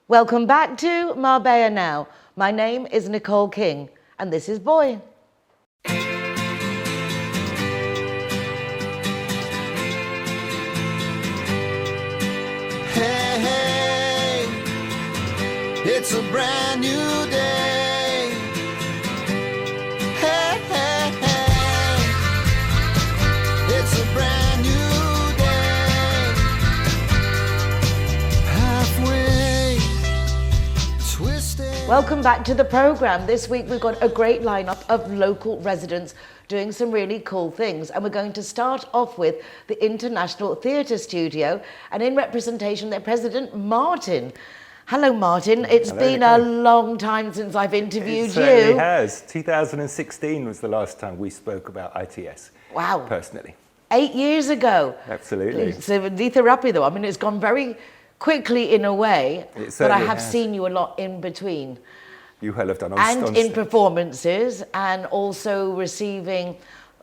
Welcome back to Marbella Now. My name is Nicole King, and this is Boy. Hey, hey, it's a brand new day. Hey, hey, hey, it's a brand new day. Halfway twisted. Welcome back to the programme. This week we've got a great lineup of local residents doing some really cool things, and we're going to start off with the International Theatre Studio, and in representation their president Martin. Hello Martin, it's been a long time since I've interviewed you. It certainly has. 2016 was the last time we spoke about ITS. Wow. Personally. 8 years ago. Absolutely. So Neither Rappi though, I mean it's gone very quickly in a way, but I have has. seen you a lot in between. You will have done And in performances, and also receiving,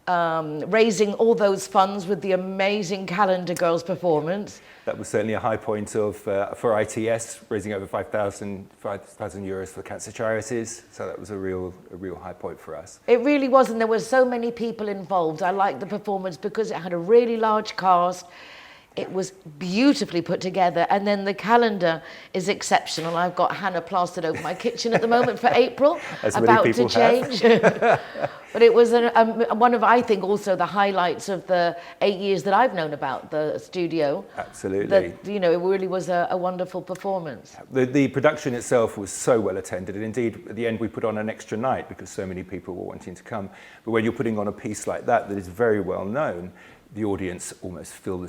raising all those funds with the amazing Calendar Girls performance. That was certainly a high point of for ITS, raising over 5,000 euros for cancer charities. So that was a real high point for us. It really was, and there were so many people involved. I liked the performance because it had a really large cast. It was beautifully put together, and then the calendar is exceptional. I've got Hannah plastered over my kitchen at the moment for April, As about many to people change. But it was one of, I think, also the highlights of the 8 years that I've known about the studio. Absolutely. That, you know, it really was a wonderful performance. The production itself was so well attended, and indeed at the end we put on an extra night because so many people were wanting to come. But when you're putting on a piece like that is very well known, the audience almost fill the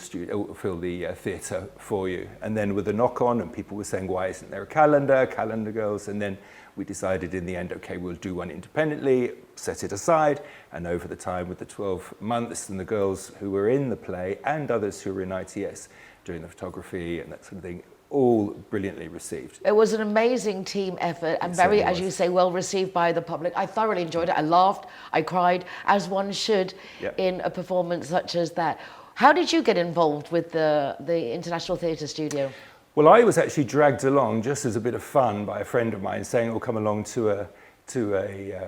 theatre for you. And then with the knock-on, and people were saying, why isn't there a calendar girls? And then we decided in the end, okay, we'll do one independently, set it aside, and over the time with the 12 months and the girls who were in the play and others who were in ITS doing the photography and that sort of thing, all brilliantly received. It was an amazing team effort and very, as you say, well received by the public. I thoroughly enjoyed it. I laughed, I cried, as one should in a performance such as that. How did you get involved with the International Theatre Studio? Well, I was actually dragged along just as a bit of fun by a friend of mine saying, "Oh, come along to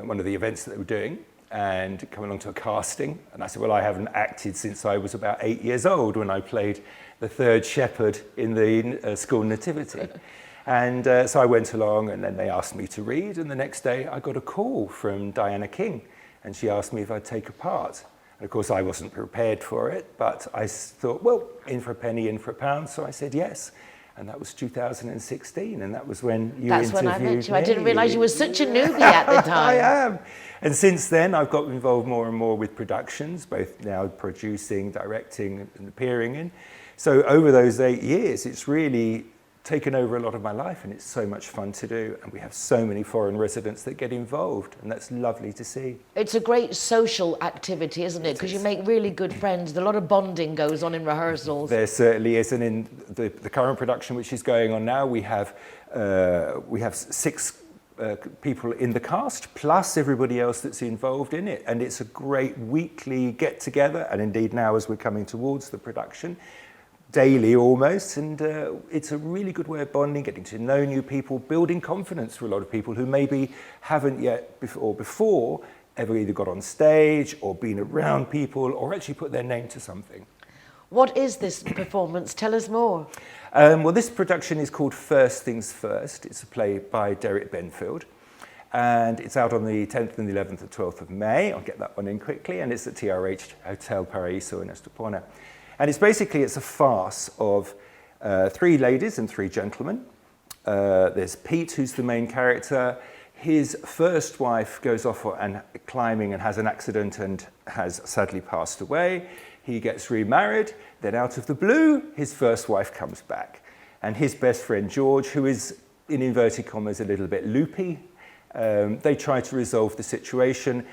one of the events that they were doing and come along to a casting." And I said, well, I haven't acted since I was about 8 years old when I played the third shepherd in the school nativity. And so I went along, and then they asked me to read, and the next day I got a call from Diana King, and she asked me if I'd take a part. And of course I wasn't prepared for it, but I thought, well, in for a penny, in for a pound, so I said yes. And that was 2016, and that was when you That's interviewed when I met you. me. I didn't realise you were such a newbie at the time. I am. And since then, I've got involved more and more with productions, both now producing, directing, and appearing in. So over those 8 years, it's really taken over a lot of my life, and it's so much fun to do. And we have so many foreign residents that get involved, and that's lovely to see. It's a great social activity, isn't it? Because you make really good friends. A lot of bonding goes on in rehearsals. There certainly is, and in the current production, which is going on now, we have 6 people in the cast, plus everybody else that's involved in it. And it's a great weekly get-together, and indeed now as we're coming towards the production, daily almost, and it's a really good way of bonding, getting to know new people, building confidence for a lot of people who maybe haven't yet before ever either got on stage or been around people or actually put their name to something. What is this performance? Tell us more. Well, this production is called First Things First. It's a play by Derek Benfield, and it's out on the 10th and the 11th and 12th of May. I'll get that one in quickly, and it's at TRH Hotel Paraíso in Estepona. And it's a farce of 3 ladies and 3 gentlemen. There's Pete, who's the main character. His first wife goes off and climbing and has an accident and has sadly passed away. He gets remarried. Then out of the blue, his first wife comes back. And his best friend, George, who is, in inverted commas, a little bit loopy, they try to resolve the situation.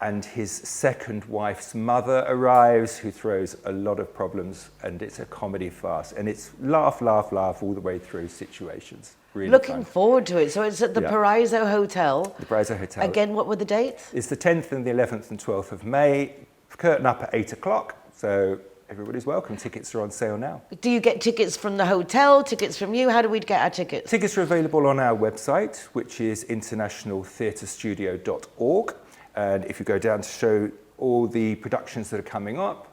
And his second wife's mother arrives, who throws a lot of problems, and it's a comedy farce. And it's laugh, laugh, laugh all the way through situations. Really Looking fun. forward to it. So it's at the Paraíso Hotel. The Paraíso Hotel. Again, what were the dates? It's the 10th and the 11th and 12th of May. Curtain up at 8 o'clock. So everybody's welcome. Tickets are on sale now. Do you get tickets from the hotel, tickets from you? How do we get our tickets? Tickets are available on our website, which is internationaltheatrestudio.org. And if you go down to show all the productions that are coming up,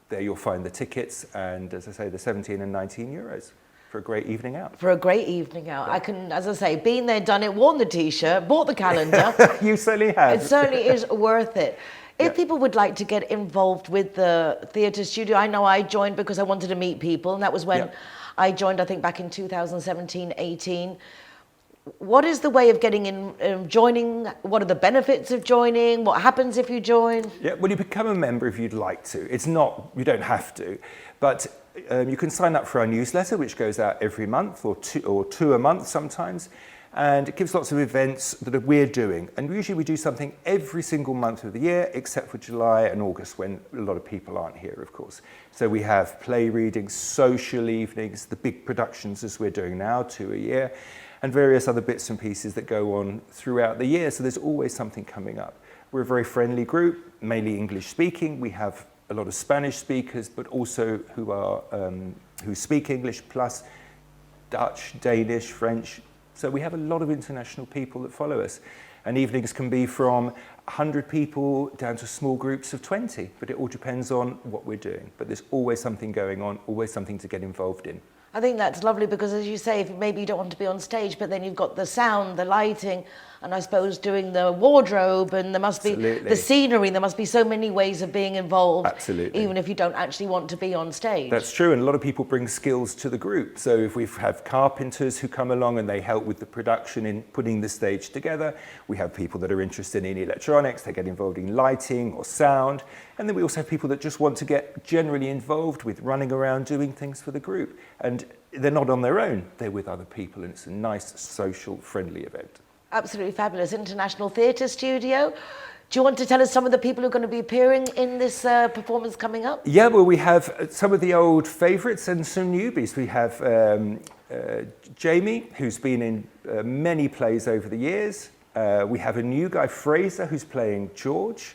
there you'll find the tickets. And as I say, they're 17 and 19 euros for a great evening out. For a great evening out. I can, as I say, been there, done it, worn the T-shirt, bought the calendar. You certainly have. It certainly is worth it. If people would like to get involved with the theatre studio, I know I joined because I wanted to meet people, and that was when I joined, I think, back in 2017, 18. What is the way of getting in, joining? What are the benefits of joining? What happens if you join? Yeah, well, you become a member if you'd like to. It's not, you don't have to, but you can sign up for our newsletter, which goes out every month or two a month sometimes. And it gives lots of events that we're doing. And usually we do something every single month of the year, except for July and August, when a lot of people aren't here, of course. So we have play readings, social evenings, the big productions as we're doing now, 2 a year, and various other bits and pieces that go on throughout the year. So there's always something coming up. We're a very friendly group, mainly English speaking. We have a lot of Spanish speakers, but also who speak English, plus Dutch, Danish, French. So we have a lot of international people that follow us. And evenings can be from 100 people down to small groups of 20, but it all depends on what we're doing. But there's always something going on, always something to get involved in. I think that's lovely because, as you say, if maybe you don't want to be on stage, but then you've got the sound, the lighting, and I suppose doing the wardrobe, and there must be the scenery. There must be so many ways of being involved. Absolutely. Even if you don't actually want to be on stage. That's true, and a lot of people bring skills to the group. So if we have carpenters who come along and they help with the production in putting the stage together, we have people that are interested in electronics, they get involved in lighting or sound, and then we also have people that just want to get generally involved with running around doing things for the group. And they're not on their own, they're with other people, and it's a nice, social, friendly event. Absolutely fabulous. International Theatre Studio. Do you want to tell us some of the people who are going to be appearing in this performance coming up? Yeah, well, we have some of the old favourites and some newbies. We have Jamie, who's been in many plays over the years. We have a new guy, Fraser, who's playing George.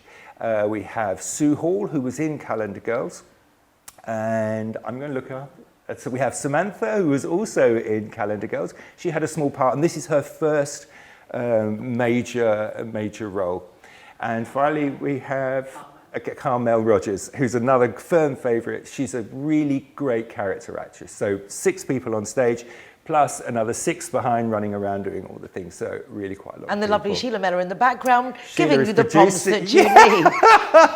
We have Sue Hall, who was in Calendar Girls. And I'm going to look up. So we have Samantha, who was also in Calendar Girls. She had a small part, and this is her first major role. And finally, we have Carmel Rogers, who's another firm favourite. She's a really great character actress. So 6 people on stage, plus another 6 behind running around doing all the things. So really quite a lot. And the of lovely Sheila Miller in the background, Sheila giving you the prompts that you need.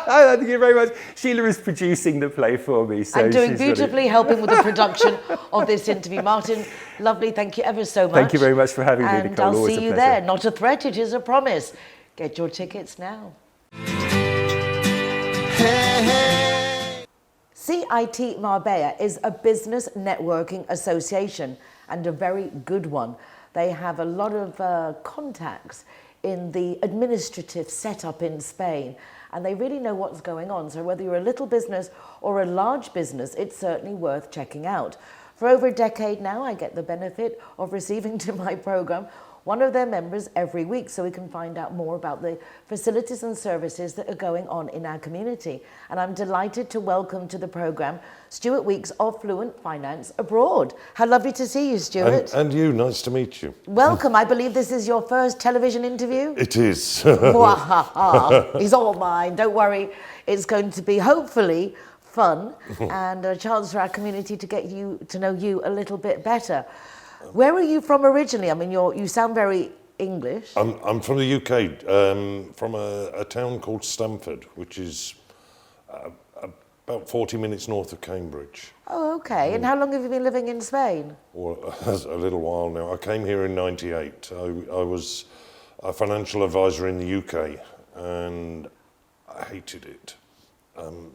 Thank you very much. Sheila is producing the play for me. So and doing beautifully, helping with the production of this interview. Martin, lovely, thank you ever so much. Thank you very much for having me, Nicole. And I'll Always see a you pleasure. there. Not a threat, it is a promise. Get your tickets now. CIT Marbella is a business networking association, and a very good one. They have a lot of contacts in the administrative setup in Spain, and they really know what's going on. So whether you're a little business or a large business, it's certainly worth checking out. For over a decade now, I get the benefit of receiving to my program one of their members every week, so we can find out more about the facilities and services that are going on in our community. And I'm delighted to welcome to the program Stuart Weeks of Fluent Finance Abroad. How lovely to see you, Stuart. And you, nice to meet you. Welcome. I believe this is your first television interview. It is. He's all mine. Don't worry. It's going to be hopefully fun and a chance for our community to get you to know you a little bit better. Where are you from originally? I mean, you sound very English. I'm from the UK, from a town called Stamford, which is about 40 minutes north of Cambridge. Oh, okay. And how long have you been living in Spain? Well, a little while now. I came here in '98. I was a financial advisor in the UK, and I hated it.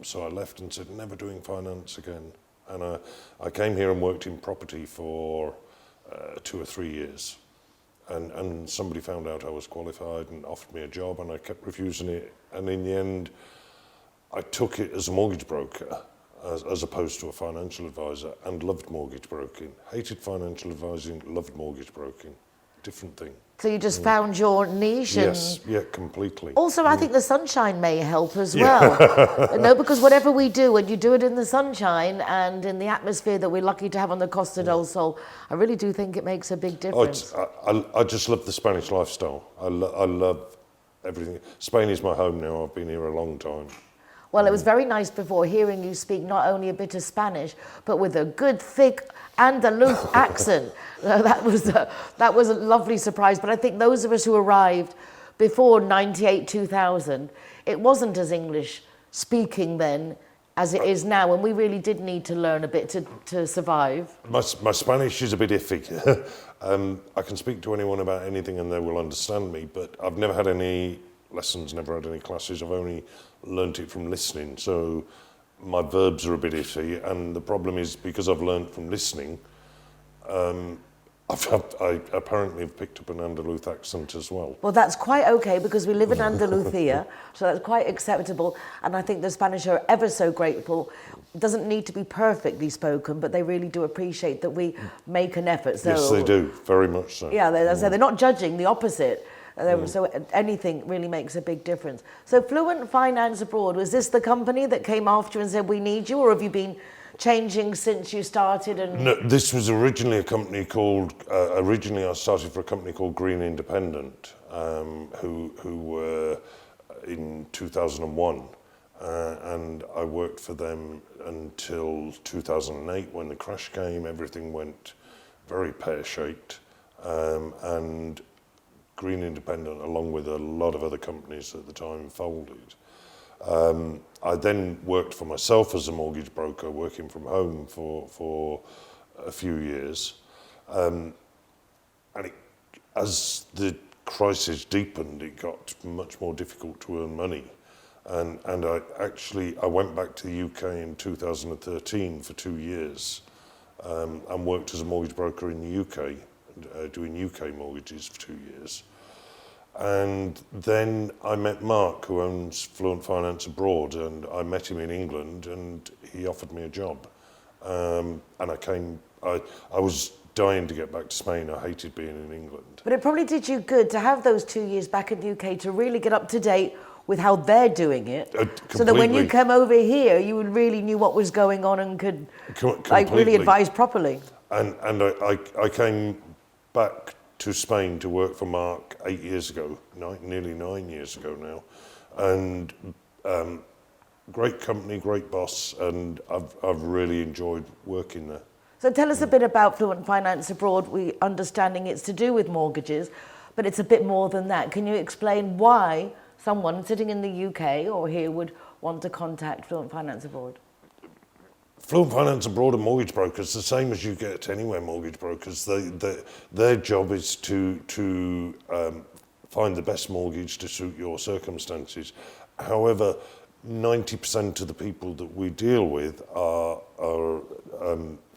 So I left and said, never doing finance again. And I came here and worked in property for 2 or 3 years, and somebody found out I was qualified and offered me a job, and I kept refusing it, and in the end I took it as a mortgage broker as opposed to a financial advisor, and loved mortgage broking. Hated financial advising, loved mortgage broking. different thing. So you just found your niche. Yes, yeah, completely. Also, I think the sunshine may help as well. No, because whatever we do, when you do it in the sunshine and in the atmosphere that we're lucky to have on the Costa del Sol, I really do think it makes a big difference. I just love the Spanish lifestyle. I love everything. Spain is my home now. I've been here a long time. Well, it was very nice before hearing you speak not only a bit of Spanish, but with a good, thick Andalus accent. That was a lovely surprise. But I think those of us who arrived before 98, 2000, it wasn't as English speaking then as it is now, and we really did need to learn a bit to survive. My Spanish is a bit iffy. I can speak to anyone about anything and they will understand me, but I've never had any lessons, never had any classes. I've only learnt it from listening, so my verbs are a bit iffy, and the problem is because I've learnt from listening, I apparently have picked up an Andalus accent as well. Well, that's quite okay because we live in Andalusia, so that's quite acceptable. And I think the Spanish are ever so grateful. It doesn't need to be perfectly spoken, but they really do appreciate that we make an effort. So, yes, they do, very much so. Yeah, they're not judging, the opposite. So anything really makes a big difference. So Fluent Finance Abroad, was this the company that came after you and said, we need you, or have you been changing since you started? And no, this was originally a company called, originally I started for a company called Green Independent, who were in 2001. And I worked for them until 2008 when the crash came. Everything went very pear-shaped. And Green Independent, along with a lot of other companies at the time, folded. I then worked for myself as a mortgage broker, working from home for a few years. As the crisis deepened, it got much more difficult to earn money. And I went back to the UK in 2013 for 2 years and worked as a mortgage broker in the UK, doing UK mortgages for 2 years. And then I met Mark, who owns Fluent Finance Abroad, and I met him in England, and he offered me a job. And I was dying to get back to Spain. I hated being in England. But it probably did you good to have those 2 years back in the UK to really get up to date with how they're doing it, so that when you come over here, you really knew what was going on and could really advise properly. And I came back to Spain to work for Mark 8 years ago, nearly 9 years ago now, and great company, great boss, and I've really enjoyed working there. So tell us a bit about Fluent Finance Abroad. We understanding it's to do with mortgages, but it's a bit more than that. Can you explain why someone sitting in the UK or here would want to contact Fluent Finance Abroad? Fluent Finance Abroad are mortgage brokers, the same as you get anywhere mortgage brokers. Their job is to find the best mortgage to suit your circumstances. However, 90% of the people that we deal with are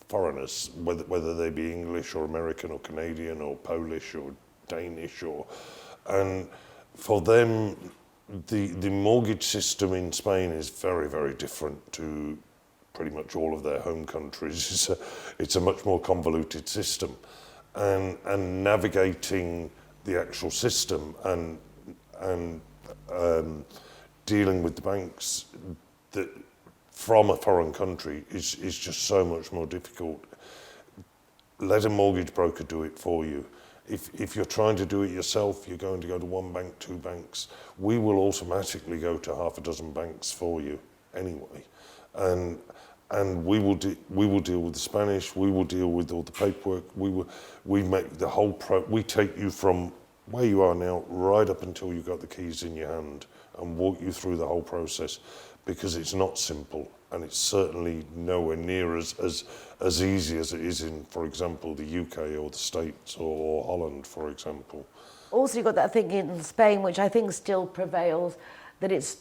foreigners, whether they be English or American or Canadian or Polish or Danish, and for them, the mortgage system in Spain is very, very different to pretty much all of their home countries. It's a much more convoluted system, and navigating the actual system and dealing with the banks that from a foreign country is just so much more difficult. Let a mortgage broker do it for you. If you're trying to do it yourself, you're going to go to one bank, 2 banks. We will automatically go to half a dozen banks for you anyway, and we will deal with the Spanish. We will deal with all the paperwork. We make the whole we take you from where you are now right up until you got the keys in your hand and walk you through the whole process, because it's not simple, and it's certainly nowhere near as easy as it is in, for example, the UK or the States or Holland, for example. Also, you've got that thing in Spain, which I think still prevails, that it's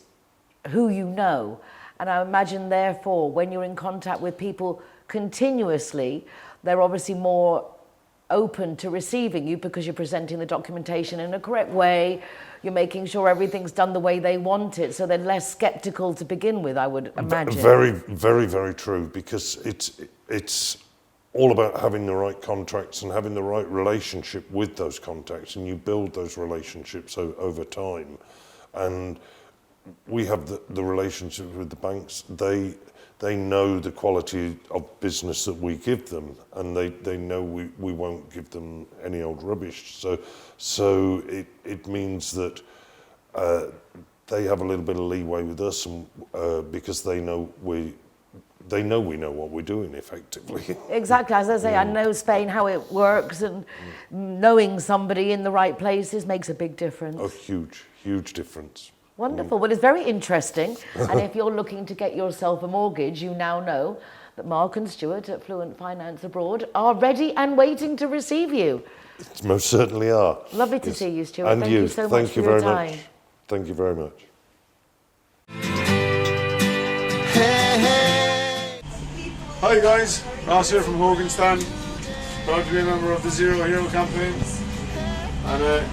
who you know. And I imagine, therefore, when you're in contact with people continuously, they're obviously more open to receiving you because you're presenting the documentation in a correct way. You're making sure everything's done the way they want it, so they're less skeptical to begin with, I would imagine. Very, very, very true, because it's all about having the right contacts and having the right relationship with those contacts, and you build those relationships over time. And we have the relationship with the banks. They know the quality of business that we give them, and they know we won't give them any old rubbish. So it means that they have a little bit of leeway with us, and because they know we know what we're doing effectively. Exactly, as I say, I know Spain, how it works, and knowing somebody in the right places makes a big difference. A huge difference. Wonderful. Well, it's very interesting. And if you're looking to get yourself a mortgage, you now know that Mark and Stuart at Fluent Finance Abroad are ready and waiting to receive you. It most certainly are. Lovely to see you, Stuart. And Thank you so much for your time. Thank you very much. Hi guys, Ross here from Hoganstown. Proud to be a member of the Zero Hero campaign. And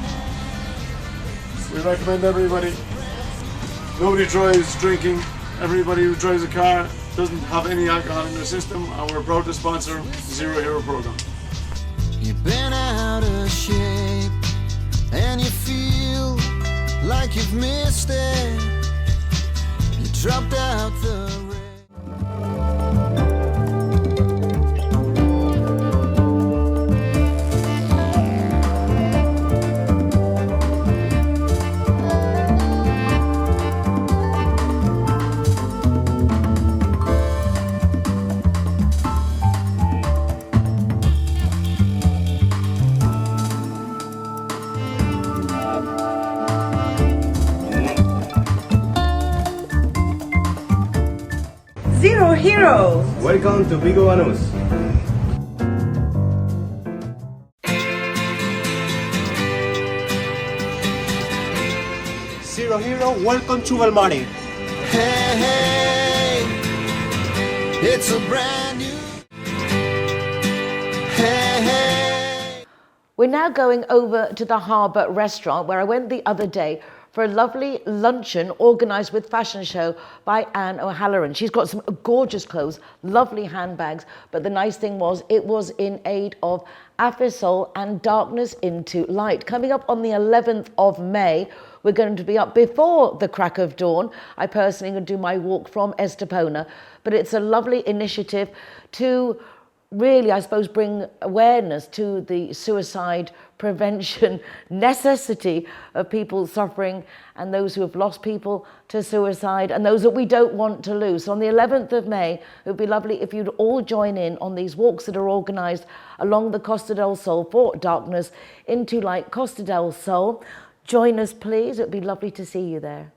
we recommend everybody. Nobody drives drinking. Everybody who drives a car doesn't have any alcohol in their system, and we're proud to sponsor the Zero Hero program. You've been out of shape and you feel like you've missed it. You dropped out the Zero Heroes. Welcome to Vigo Anus. Zero Hero, welcome to Belmari. hey, it's a brand new hey. We're now going over to the Harbour restaurant where I went the other day for a lovely luncheon organised with Fashion Show by Anne O'Halloran. She's got some gorgeous clothes, lovely handbags, but the nice thing was it was in aid of Afisol and Darkness into Light. Coming up on the 11th of May, we're going to be up before the crack of dawn. I personally will do my walk from Estepona, but it's a lovely initiative to really, I suppose, bring awareness to the suicide prevention necessity of people suffering and those who have lost people to suicide and those that we don't want to lose. So on the 11th of May, it would be lovely if you'd all join in on these walks that are organised along the Costa del Sol for Darkness into Light, Costa del Sol. Join us, please. It would be lovely to see you there.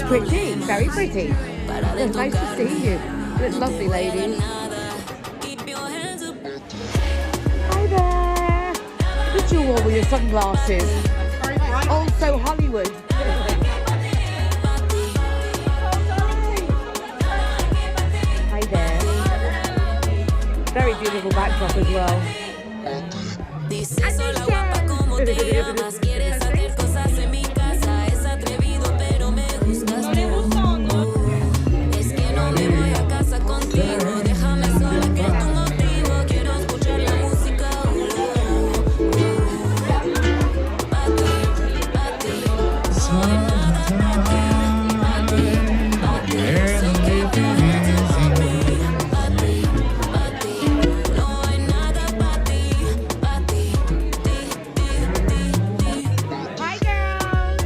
Pretty, very pretty. Nice to see you. It's lovely, ladies. Hi there. Look at you all with your sunglasses. Also Hollywood. Hi there. Very beautiful backdrop as well. Dice sola guapa como te llamas, quieres hacer cosas en mi casa, es atrevido pero me gustas tú. Es que no me voy a casa contigo, déjame sola que es tu motivo, quiero escuchar la música. Pa' ti, pa' ti, no hay nada pa' ti, pa' ti, pa' ti, so keep your hands on me. Pa' ti, pa' ti, no hay nada pa' ti, pa' ti. Hi, girls.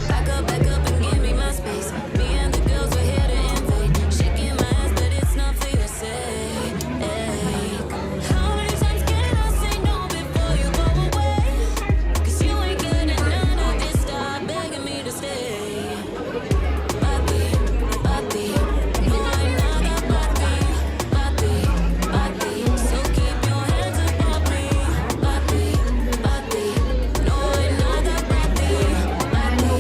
Back up and give me my space. Me and the girls were here to invade. Shaking my ass, but it's not for your sake. How many times can I say no before you go away? 'Cause you ain't getting none of this. Stop begging me to stay. Pa' ti, pa' ti, no hay nada pa' ti. Pa' ti, pa' ti, so keep your hands above me. Pa' ti, pa' ti, no hay nada pa' ti. Pa' ti,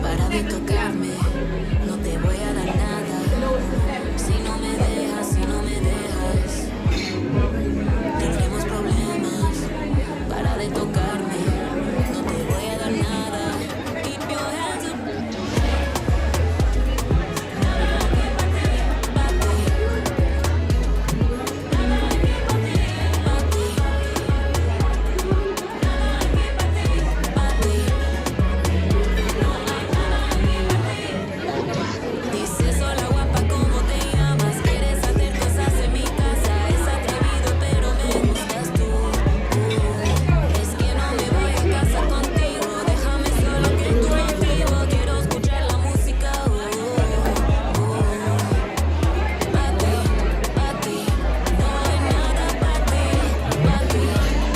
para de tocarme, no te voy a dar nada. Si no me dejas, tendremos problemas. Para de tocarme, no te voy a dar nada. Keep your hands up. Dice sola guapa como te llamas, quieres hacer cosas en mi casa, es atrevido pero me gustas tú. Es que no me voy a casa contigo, déjame solo que tu motivo, quiero escuchar la música. Pa' ti, pa' ti, no hay nada pa' ti. Pa' ti,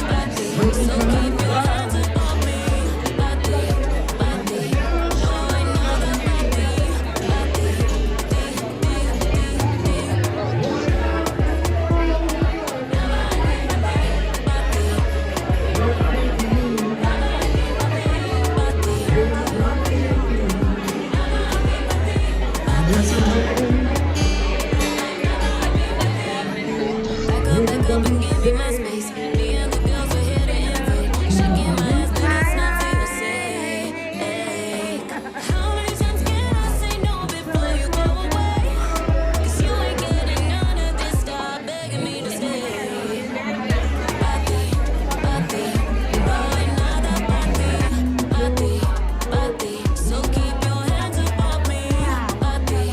pa' ti, so keep your hands above me. Pa' ti, pa' ti, no hay nada pa' ti. Pa' ti, back up and give me my space. Me and the girls were here to invade. Shaking my ass, but it's not for your sake. How many times can I say no before you go away? 'Cause you ain't getting none of this. Stop begging me to stay. Pa' ti, pa' ti, no hay nada pa' ti. Pa' ti, pa' ti, so keep your hands above me. Pa' ti,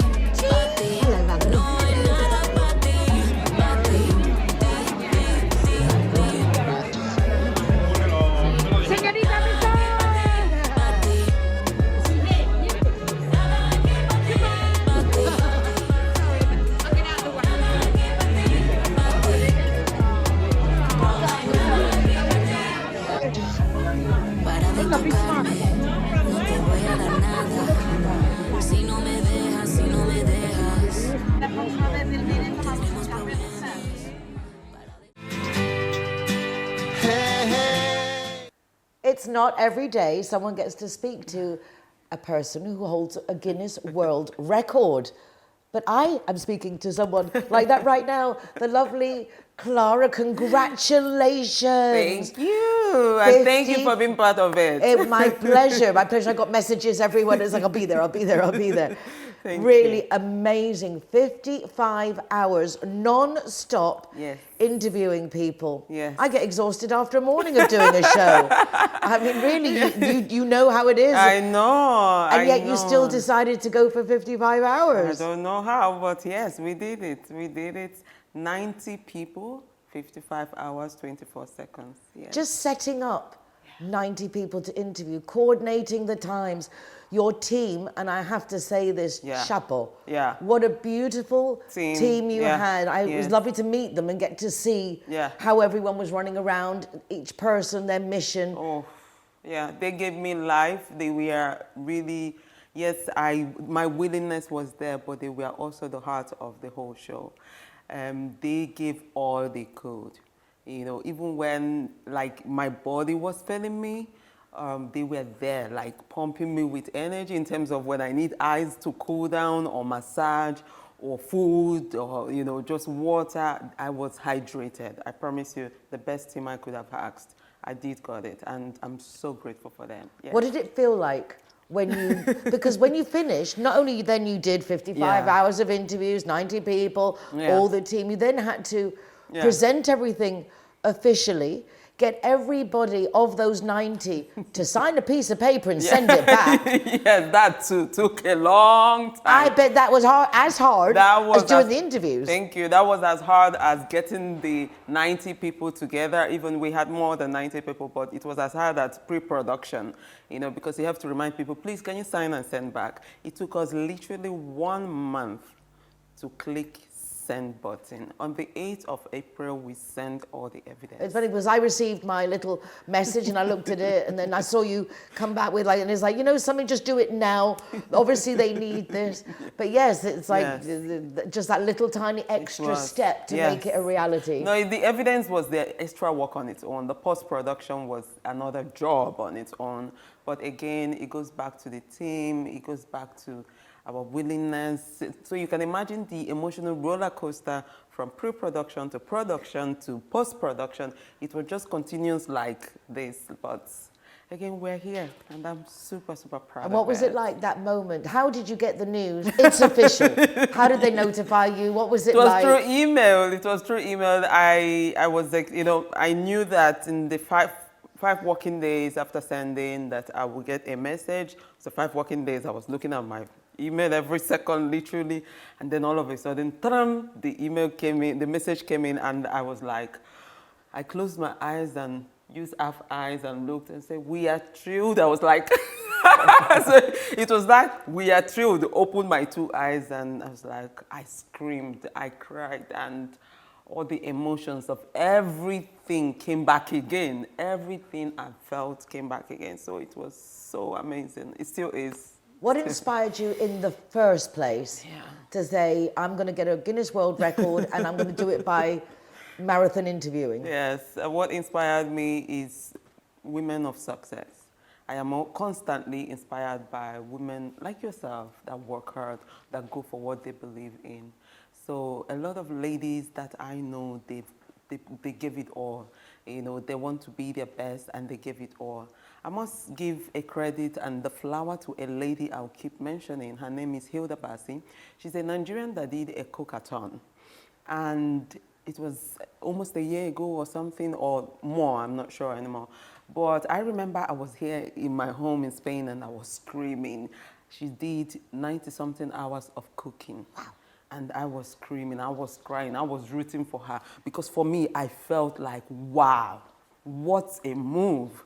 pa' ti, no hay nada pa' ti. Pa' ti, Señorita para de tocarme, no te voy a dar nada. Si no me dejas, tendremos problemas. Hey, hey. It's not every day someone gets to speak to a person who holds a Guinness World Record. But I am speaking to someone like that right now, the lovely Clara. Congratulations. Thank you. And thank you for being part of it. My pleasure. My pleasure. I got messages, everyone is like, I'll be there. Thank really you. amazing. 55 hours non-stop Yes. interviewing people. Yes. I get exhausted after a morning of doing a show. I mean, really, you know how it is. I know. And I yet you still know. decided to go for 55 I hours. don't know how, but yes, we did it. We did it. 90 people, 55 hours, 24 seconds. Yes. Just setting up 90 people to interview, coordinating the times, your team, and I have to say this, Yeah. chapeau. Yeah. What a beautiful team you Yeah. had. It was Yes. lovely to meet them and get to see Yeah. how everyone was running around, each person, their mission. Oh, yeah, they gave me life. They were really, yes, my willingness was there, but they were also the heart of the whole show. They gave all they could. You know, even when like my body was failing me, they were there, like pumping me with energy in terms of when I need ice to cool down or massage or food or, you know, just water. I was hydrated. I promise you, the best team I could have asked. I did got it, and I'm so grateful for them. Yes. What did it feel like when you, because when you finished, not only then you did 55 Yeah. hours of interviews, 90 people, Yeah. all the team, you then had to Yeah. present everything officially, get everybody of those 90 to sign a piece of paper and send it back. Yes, that too took a long time. I bet that was as hard as doing the interviews. Thank you. That was as hard as getting the 90 people together. Even we had more than 90 people, but it was as hard as pre-production, you know, because you have to remind people, please, can you sign and send back? It took us literally 1 month to click send button. On the 8th of April, we sent all the evidence. It's funny because I received my little message and I looked at it and then I saw you come back with like, and it's like, you know, something, just do it now. Obviously they need this. But yes, it's like just that little tiny extra step to make it a reality. No, the evidence was the extra work on its own. The post-production was another job on its own. But again, it goes back to the team. It goes back to our willingness. So you can imagine the emotional roller coaster from pre-production to production to post-production. It was just continuous like this, but again, we're here, and I'm super, super proud And what of was it like, that moment? How did you get the news? It's official. How did they notify you? What was it like? It was through email. It was through email. I was like, you know, I knew that in the five working days after sending that I would get a message. So 5 working days, I was looking at my email every second, literally. And then all of a sudden, the email came in, the message came in, and I was like, I closed my eyes and used half eyes and looked and said, we are thrilled. I was like, so it was like, we are thrilled. Opened my 2 eyes and I was like, I screamed, I cried, and all the emotions of everything came back again. Everything I felt came back again. So it was so amazing. It still is. What inspired you in the first place to say, I'm going to get a Guinness World Record and I'm going to do it by marathon interviewing? Yes, what inspired me is women of success. I am constantly inspired by women like yourself that work hard, that go for what they believe in. So a lot of ladies that I know, they give it all. You know, they want to be their best and they give it all. I must give a credit and the flower to a lady I'll keep mentioning. Her name is Hilda Basi. She's a Nigerian that did a cook-a-thon. And it was almost a year ago or something, or more, I'm not sure anymore. But I remember I was here in my home in Spain and I was screaming. She did 90-something hours of cooking. Wow. And I was screaming, I was crying, I was rooting for her. Because for me, I felt like, wow, what a move.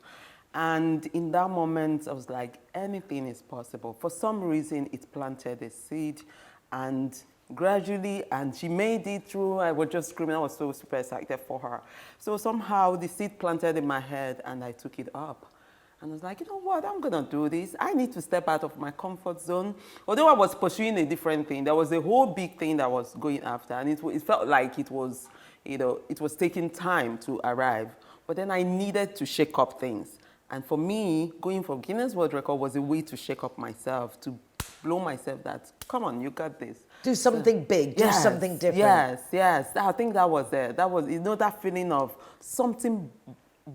And in that moment, I was like, anything is possible. For some reason, it planted a seed. And gradually, and she made it through. I was just screaming. I was so super excited for her. So somehow the seed planted in my head and I took it up. And I was like, you know what, I'm going to do this. I need to step out of my comfort zone. Although I was pursuing a different thing, there was a whole big thing that I was going after. And it felt like it was, you know, it was taking time to arrive. But then I needed to shake up things. And for me, going for Guinness World Record was a way to shake up myself, to blow myself that, come on, you got this. Do something big, do something different. Yes. I think that was it. That was, you know, that feeling of something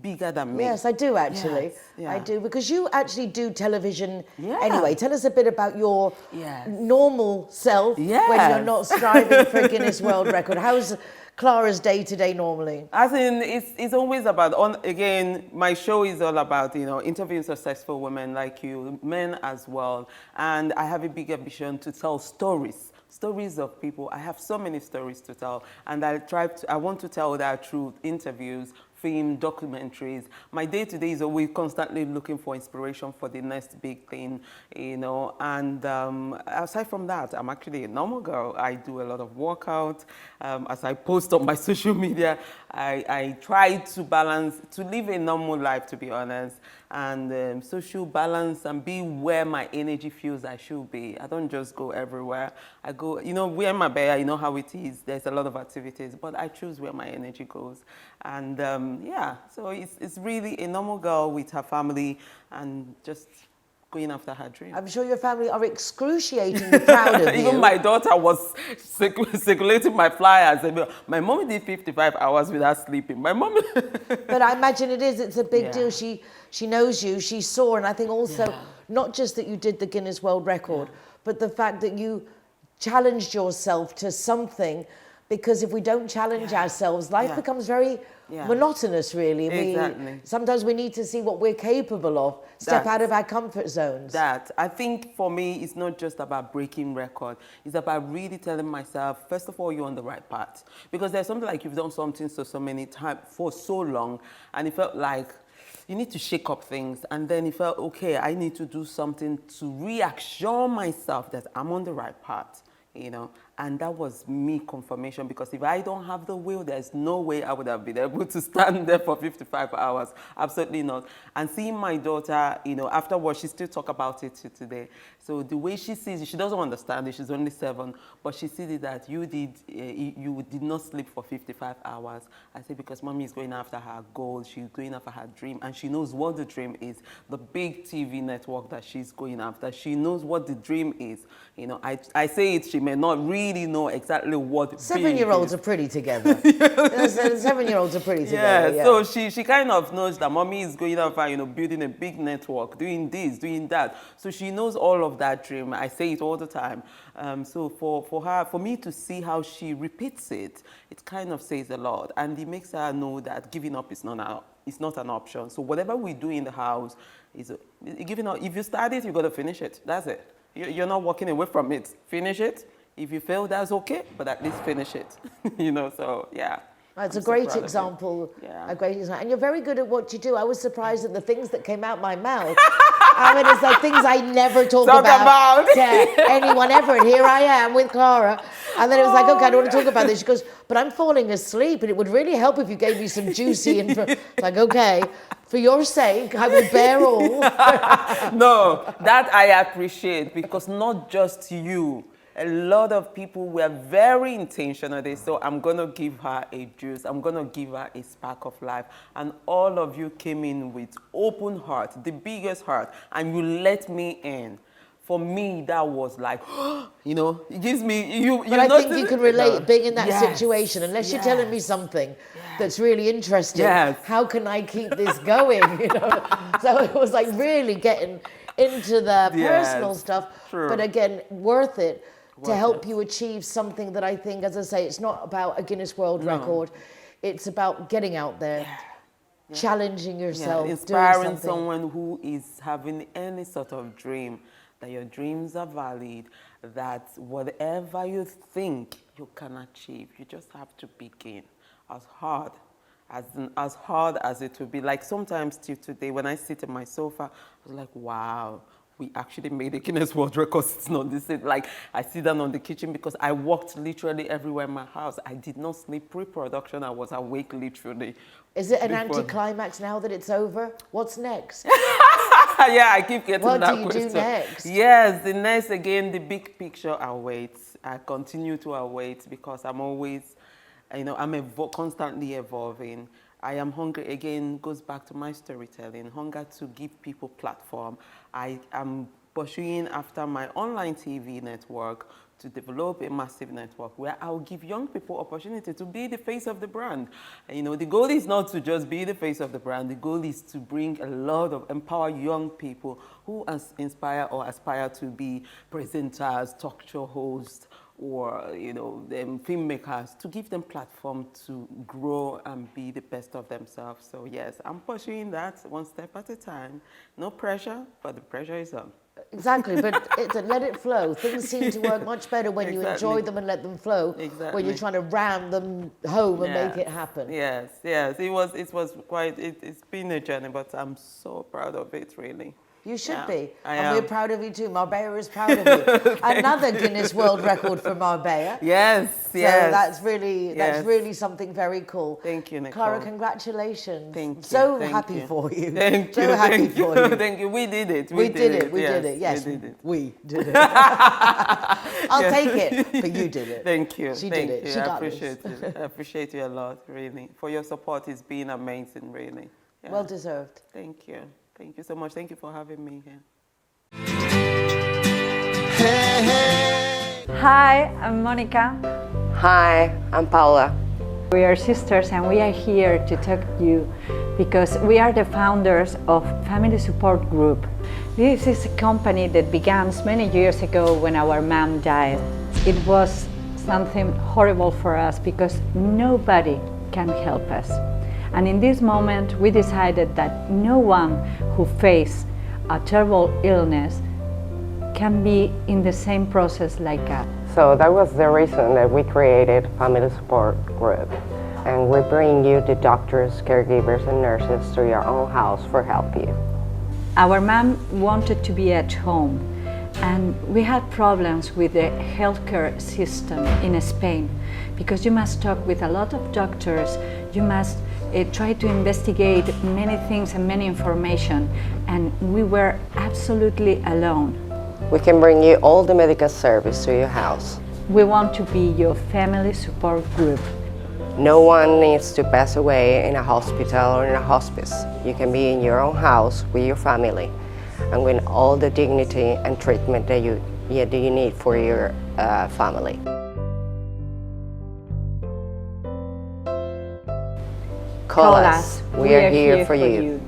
bigger than me. Yes, I do actually. Yes, yeah. I do, because you actually do television Yeah. anyway. Tell us a bit about your Yes. normal self when you're Yes. not striving for a Guinness World Record. How's Clara's day-to-day normally? As in, it's always about, again, my show is all about, interviewing successful women like you, men as well. And I have a big ambition to tell stories of people. I have so many stories to tell, and I want to tell that through interviews, film, documentaries. My day-to-day is always constantly looking for inspiration for the next big thing, and aside from that, I'm actually a normal girl. I do a lot of workout. As I post on my social media, I try to live a normal life, to be honest, and social balance and be where my energy feels I should be. I don't just go everywhere. I go, we're in Marbella, you know how it is. There's a lot of activities, but I choose where my energy goes. And so it's really a normal girl with her family and just going after her dream. I'm sure your family are excruciatingly proud of you. Even my daughter was circulating my flyers. My mommy did 55 hours without sleeping. My mom. But I imagine it's a big deal. She knows you, she saw, and I think also not just that you did the Guinness World Record, but the fact that you challenged yourself to something, because if we don't challenge ourselves, life becomes very monotonous, really. Exactly. Sometimes we need to see what we're capable of, step out of our comfort zones. I think for me, it's not just about breaking record. It's about really telling myself, first of all, you're on the right path. Because there's something like you've done something so many times for so long, and it felt like you need to shake up things. And then it felt, okay, I need to do something to reassure myself that I'm on the right path. And that was me confirmation, because if I don't have the will, there's no way I would have been able to stand there for 55 hours. Absolutely not. And seeing my daughter, afterwards, she still talk about it today. So the way she sees it, she doesn't understand it. She's only 7, but she sees it that you did not sleep for 55 hours. I say, because mommy is going after her goal. She's going after her dream, and she knows what the dream is. The big TV network that she's going after. She knows what the dream is. I say it, she may not really know exactly what 7-year-olds are pretty together. 7-year-olds are pretty together. Yeah. So she kind of knows that mommy is going after, building a big network, doing this, doing that. So she knows all of that dream. I say it all the time. So for me to see how she repeats it, it kind of says a lot, and it makes her know that giving up is not an option. So whatever we do in the house is giving up. If you start it, you got to finish it. That's it. You're not walking away from it. Finish it. If you fail, that's okay, but at least finish it. So yeah. It's a great example. A great example. And you're very good at what you do. I was surprised at the things that came out my mouth. I mean, it's like things I never talk about to anyone ever. And here I am with Clara. And then it was like, okay, I don't want to talk about this. She goes, but I'm falling asleep, and it would really help if you gave me some juicy info. It's like, okay, for your sake, I will bear all. No, that I appreciate, because not just you. A lot of people were very intentional. They said, I'm going to give her a juice. I'm going to give her a spark of life. And all of you came in with open heart, the biggest heart, and you let me in. For me, that was like, it gives me, But I think you can relate being in that situation, unless you're telling me something that's really interesting. How can I keep this going? So it was like really getting into the personal stuff, but again, worth it. To help you achieve something that I think, as I say, it's not about a Guinness World Record. It's about getting out there, challenging yourself, inspiring someone who is having any sort of dream, that your dreams are valid, that whatever you think you can achieve, you just have to begin. As hard as it will be. Like sometimes till today, when I sit on my sofa, I was like, wow. We actually made a Guinness World Record. It's not this. Like, I sit down on the kitchen because I walked literally everywhere in my house. I did not sleep pre-production. I was awake literally. Is it an anticlimax now that it's over? What's next? Yeah, I keep getting that question. What do you do next? Yes, the next, again, the big picture awaits. I continue to await, because I'm always, I'm constantly evolving. I am hungry, again, goes back to my storytelling, hunger to give people platform. I am pursuing after my online TV network to develop a massive network where I'll give young people opportunity to be the face of the brand. And, you know, the goal is not to just be the face of the brand. The goal is to bring a lot of empower young people who inspire or aspire to be presenters, talk show hosts, or, you know, filmmakers, to give them platform to grow and be the best of themselves. So yes, I'm pursuing that one step at a time. No pressure, but the pressure is on. Exactly, but let it flow. Things seem to work much better when you enjoy them and let them flow. Exactly. When you're trying to ram them home and make it happen. Yes, yes. It was quite. It's been a journey, but I'm so proud of it, really. You should be. I and am. we're proud of you too. Marbella is proud of you. Another Guinness World Record for Marbella. Yes, so yes. that's really something very cool. Thank you, Nicole. Clara, congratulations. Thank you. So thank happy you. for you. Thank so you. happy Thank for you. you. Thank you. We did it. We did it. We did it. Yes, we did it. We did it. I'll take it, but you did it. Thank you. She Thank did it. You. She I got appreciate this. it. I appreciate you a lot, really. For your support, it's been amazing, really. Yeah. Well deserved. Thank you. Thank you so much. Thank you for having me here. Hi, I'm Monica. Hi, I'm Paula. We are sisters and we are here to talk to you because we are the founders of Family Support Group. This is a company that began many years ago when our mom died. It was something horrible for us because nobody can help us. And in this moment we decided that no one who faced a terrible illness can be in the same process like us. So that was the reason that we created Family Support Group. And we bring you the doctors, caregivers, and nurses to your own house for help you. Our mom wanted to be at home, and we had problems with the healthcare system in Spain because you must talk with a lot of doctors, you must try to investigate many things and many information, and we were absolutely alone. We can bring you all the medical service to your house. We want to be your family support group. No one needs to pass away in a hospital or in a hospice. You can be in your own house with your family and with all the dignity and treatment that you need for your family. Call us. We are here for you.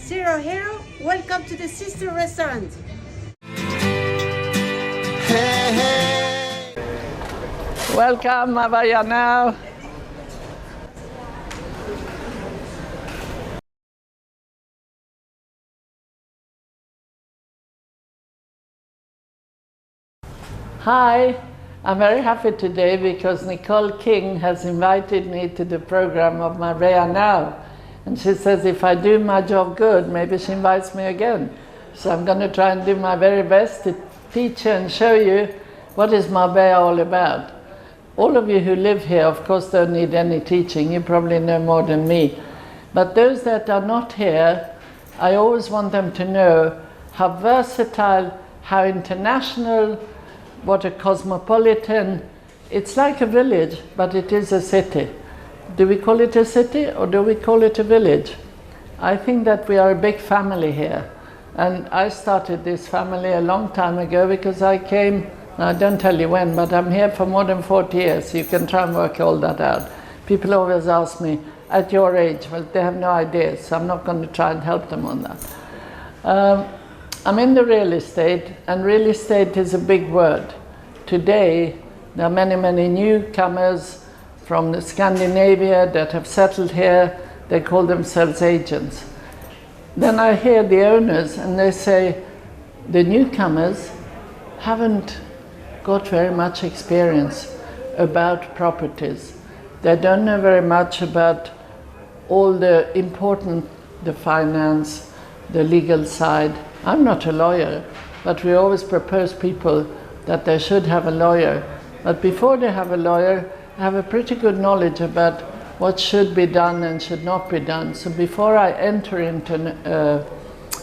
Zero Hero, welcome to the sister restaurant. Welcome, Marbella Now. Hi, I'm very happy today because Nicole King has invited me to the program of Marbella Now. And she says if I do my job good, maybe she invites me again. So I'm going to try and do my very best to teach you and show you what is Marbella all about. All of you who live here, of course, don't need any teaching. You probably know more than me. But those that are not here, I always want them to know how versatile, how international, what a cosmopolitan. It's like a village, but it is a city. Do we call it a city or do we call it a village? I think that we are a big family here. And I started this family a long time ago because I came Now, I don't tell you when, but I'm here for more than 40 years, so you can try and work all that out. People always ask me, at your age, well, they have no idea, so I'm not going to try and help them on that. I'm in the real estate, and real estate is a big word. Today, there are many, many newcomers from Scandinavia that have settled here. They call themselves agents. Then I hear the owners, and they say, the newcomers haven't got very much experience about properties. They don't know very much about all the important, the finance, the legal side. I'm not a lawyer, but we always propose people that they should have a lawyer. But before they have a lawyer, have a pretty good knowledge about what should be done and should not be done. So before I enter into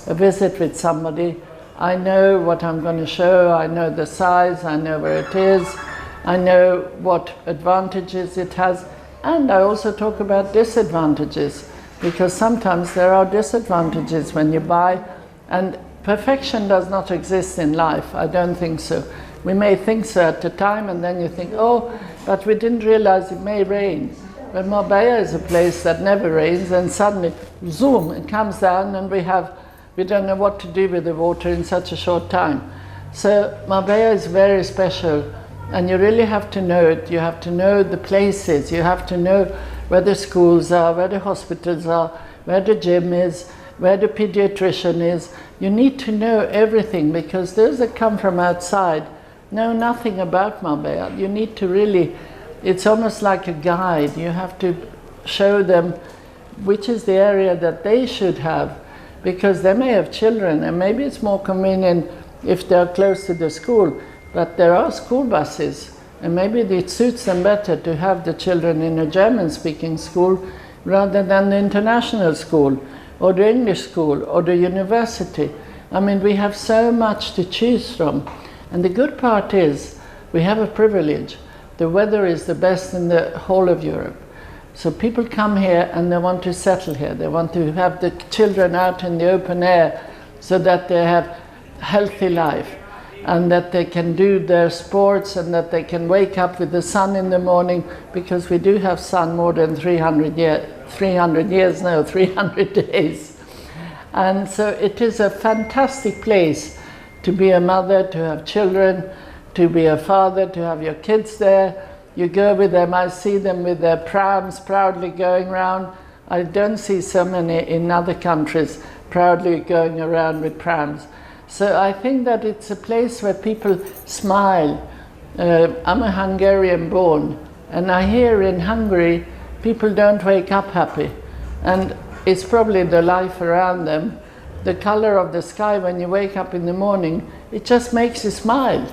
a visit with somebody, I know what I'm going to show, I know the size, I know where it is, I know what advantages it has, and I also talk about disadvantages, because sometimes there are disadvantages when you buy, and perfection does not exist in life, I don't think so. We may think so at the time, and then you think, oh, but we didn't realize it may rain. But Marbella is a place that never rains, and suddenly, zoom, it comes down, and we don't know what to do with the water in such a short time. So Marbella is very special, and you really have to know it. You have to know the places, you have to know where the schools are, where the hospitals are, where the gym is, where the pediatrician is. You need to know everything, because those that come from outside know nothing about Marbella. You need to really, it's almost like a guide. You have to show them which is the area that they should have, because they may have children, and maybe it's more convenient if they're close to the school, but there are school buses, and maybe it suits them better to have the children in a German-speaking school rather than the international school, or the English school, or the university. I mean, we have so much to choose from, and the good part is we have a privilege. The weather is the best in the whole of Europe. So people come here and they want to settle here. They want to have the children out in the open air so that they have healthy life, and that they can do their sports, and that they can wake up with the sun in the morning, because we do have sun more than 300 days. And so it is a fantastic place to be a mother, to have children, to be a father, to have your kids there. You go with them, I see them with their prams proudly going around. I don't see so many in other countries proudly going around with prams. So I think that it's a place where people smile. I'm a Hungarian born, and I hear in Hungary people don't wake up happy. And it's probably the life around them. The color of the sky when you wake up in the morning, it just makes you smile.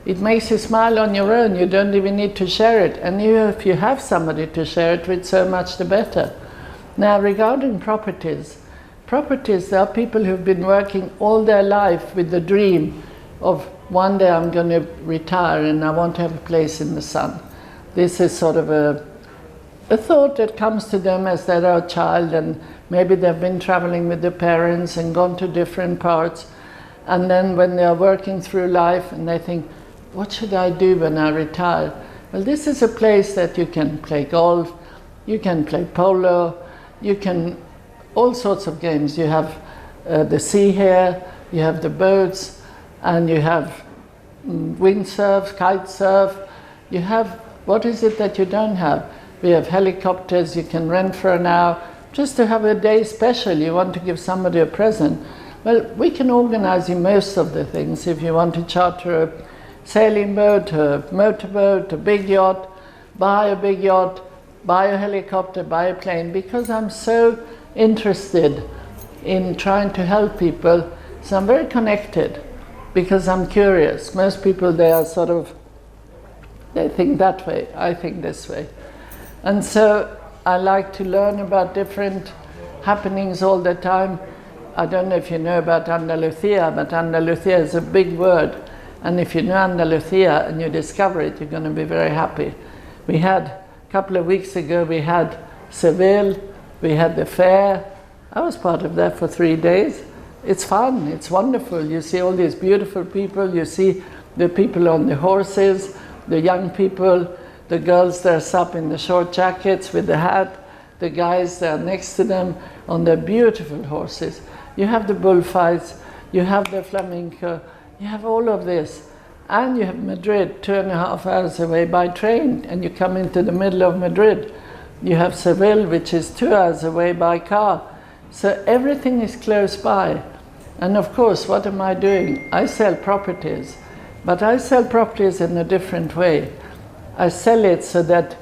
It makes you smile on your own. You don't even need to share it. And if you have somebody to share it with, so much the better. Now, regarding properties, there are people who've been working all their life with the dream of one day I'm going to retire and I want to have a place in the sun. This is sort of a thought that comes to them as they're a child, and maybe they've been traveling with their parents and gone to different parts. And then when they are working through life and they think, what should I do when I retire? Well, this is a place that you can play golf, you can play polo, you can, all sorts of games. You have the sea here, you have the boats, and you have windsurf, kite surf. You have, what is it that you don't have? We have helicopters you can rent for an hour, just to have a day special. You want to give somebody a present. Well, we can organize you most of the things. If you want to charter a sailing boat, a motorboat, a big yacht, buy a big yacht, buy a helicopter, buy a plane, because I'm so interested in trying to help people. So I'm very connected because I'm curious. Most people, they are sort of, they think that way, I think this way. And so I like to learn about different happenings all the time. I don't know if you know about Andalusia, but Andalusia is a big word. And if you know Andalusia and you discover it, you're going to be very happy. We had, a couple of weeks ago, we had Seville, we had the fair. I was part of that for 3 days. It's fun, it's wonderful. You see all these beautiful people, you see the people on the horses, the young people, the girls dress up in the short jackets with the hat, the guys that are next to them on their beautiful horses. You have the bullfights, you have the flamenco, you have all of this. And you have Madrid, 2.5 hours away by train, and you come into the middle of Madrid. You have Seville, which is 2 hours away by car. So everything is close by. And of course, what am I doing? I sell properties, but I sell properties in a different way. I sell it so that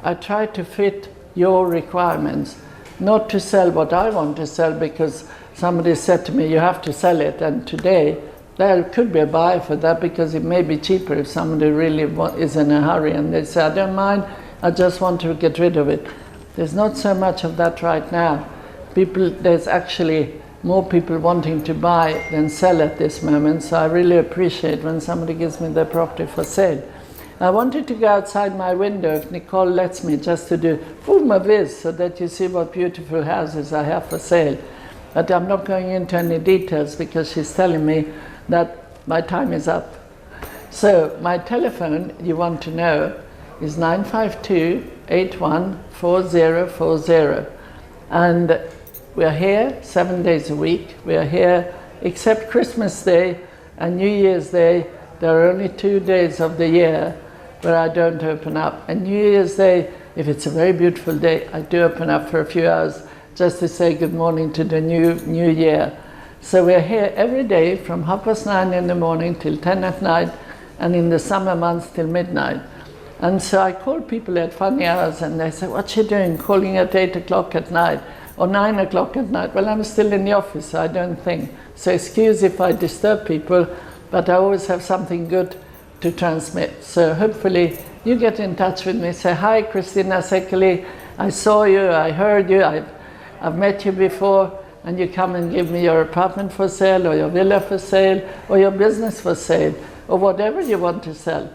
I try to fit your requirements, not to sell what I want to sell because somebody said to me, you have to sell it, and today there could be a buyer for that because it may be cheaper if somebody really is in a hurry and they say, I don't mind, I just want to get rid of it. There's not so much of that right now. There's actually more people wanting to buy than sell at this moment, so I really appreciate when somebody gives me their property for sale. I wanted to go outside my window, if Nicole lets me, just to do a viz so that you see what beautiful houses I have for sale. But I'm not going into any details because she's telling me that my time is up. So my telephone, you want to know, is 952-814040. And we are here 7 days a week. We are here except Christmas Day and New Year's Day. There are only 2 days of the year where I don't open up. And New Year's Day, if it's a very beautiful day, I do open up for a few hours just to say good morning to the new year. So we're here every day from 9:30 in the morning till 10 at night, and in the summer months till midnight. And so I call people at funny hours and they say, what's you doing calling at 8 o'clock at night or 9 o'clock at night? Well, I'm still in the office, so I don't think. So excuse if I disturb people, but I always have something good to transmit. So hopefully you get in touch with me, say, hi, Christina Sekeli, I saw you, I heard you, I've met you before, and you come and give me your apartment for sale or your villa for sale or your business for sale or whatever you want to sell.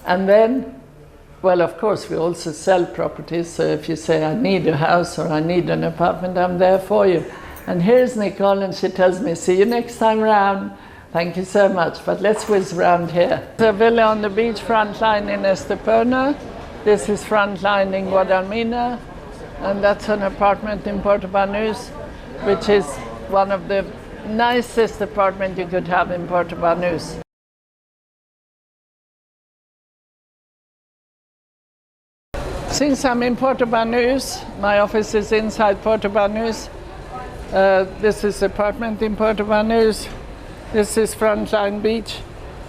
And then, well, of course, we also sell properties. So if you say, I need a house or I need an apartment, I'm there for you. And here's Nicole, and she tells me, see you next time round. Thank you so much. But let's whiz around here. The villa on the beachfront line in Estepona. This is front line in Guadalmina. And that's an apartment in Puerto Banús, which is one of the nicest apartments you could have in Puerto Banús. Since I'm in Puerto Banús, my office is inside Puerto Banús. This is apartment in Puerto Banús. This is Frontline Beach,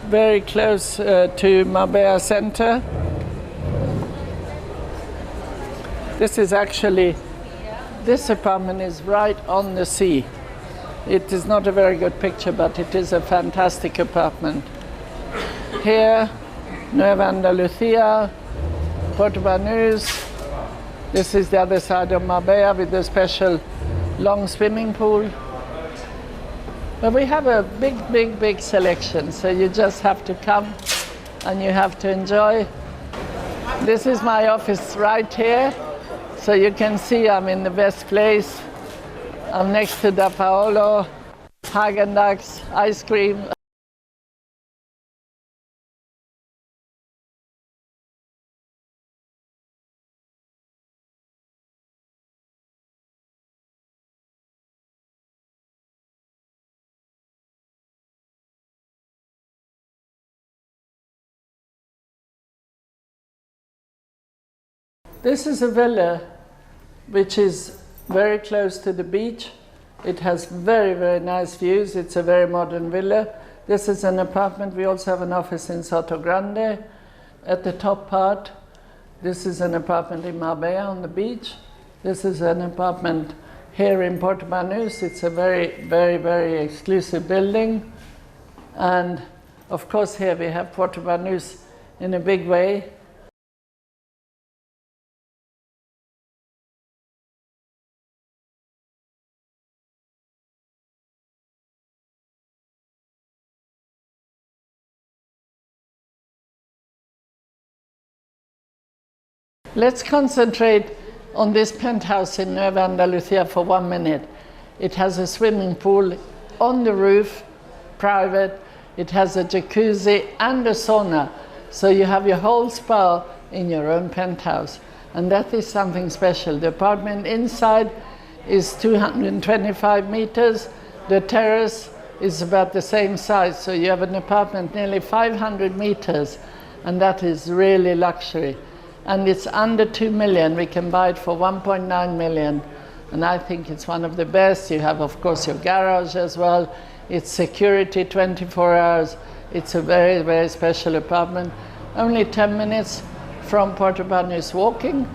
very close to Marbella Center. This apartment is right on the sea. It is not a very good picture, but it is a fantastic apartment. Here, Nueva Andalucía, Puerto Banús. This is the other side of Marbella with a special long swimming pool. But we have a big selection, so you just have to come and you have to enjoy. This is my office right here, so you can see I'm in the best place. I'm next to Da Paolo, Häagen-Dazs, ice cream. This is a villa which is very close to the beach. It has very nice views. It's a very modern villa. This is an apartment. We also have an office in Soto Grande at the top part. This is an apartment in Marbella on the beach. This is an apartment here in Puerto Banús. It's a very exclusive building. And of course here we have Puerto Banús in a big way. Let's concentrate on this penthouse in Nueva Andalucía for 1 minute. It has a swimming pool on the roof, private. It has a jacuzzi and a sauna, so you have your whole spa in your own penthouse. And that is something special. The apartment inside is 225 meters. The terrace is about the same size, so you have an apartment nearly 500 meters, and that is really luxury. And it's under 2 million. We can buy it for 1.9 million. And I think it's one of the best. You have, of course, your garage as well. It's security 24 hours. It's a very, very special apartment. Only 10 minutes from Puerto Banús walking.